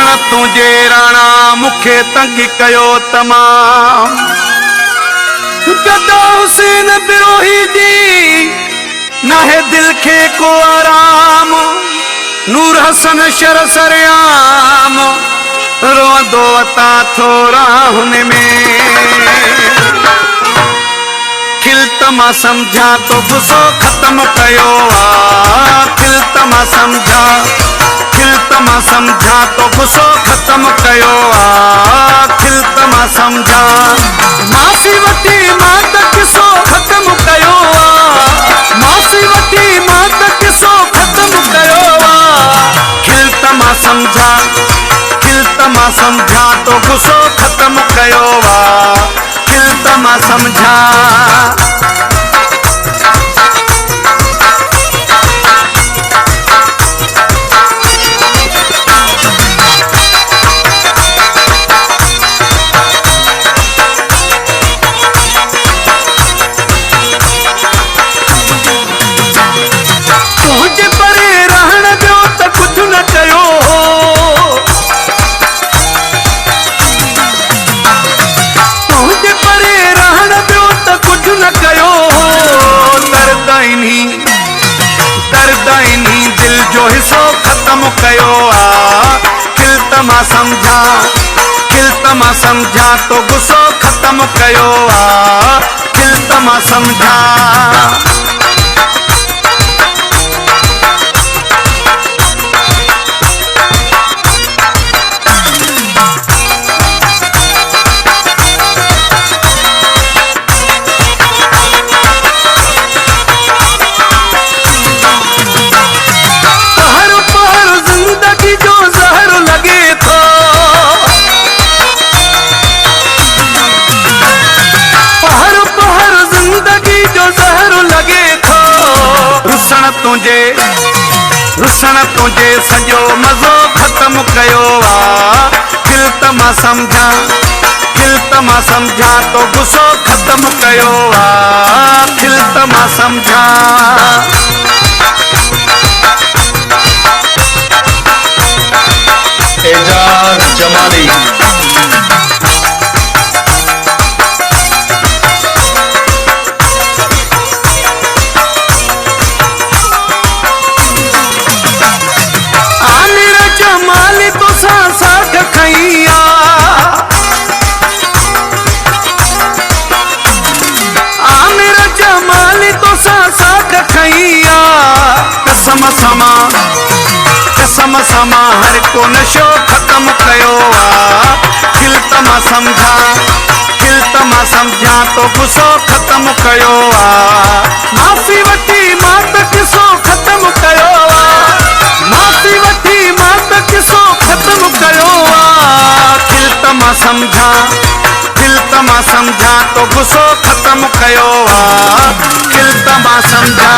रुसण तुझे राणा मुखे तंग कयो तमाम गदा हुसैन बिरोही जी नाहे दिल के को आराम नूर हसन शर सरियाम रोंदो वता थोरा हुन में खिलत मां समझा तो गुस्सो खत्म कयो आ खिलत मां समझा तो गुस्सो खत्म कयो आ खिलत मां समझा मासी वटी मां त किसो खत्म कयो आ मासी वटी मां त किसो खत्म कयो आ खिलत मां समझा तो गुस्सो खत्म कयो आ खिलत मां समझा दिल जो हिस्सो खत्म कयो आ खिलत मां समझा तो गुस्सो खत्म कयो आ खिलत मां समझा रुसण तुझे सॼो मज़ो खत्म कयो आ खिलत मां समझा तो गुस्सो खत्म कयो आ खिलत मां समझा एजाज जमाली कसम समा हर को नशो खत्म कयो आ खिलत मां समझा तो गुस्सो खत्म कयो आ मासी वटी मां त किसो खत्म कयो आ मासी वटी मां त किसो खत्म कयो आ खिलत मां समझा तो गुस्सो खत्म कयो आ खिलत मां समझा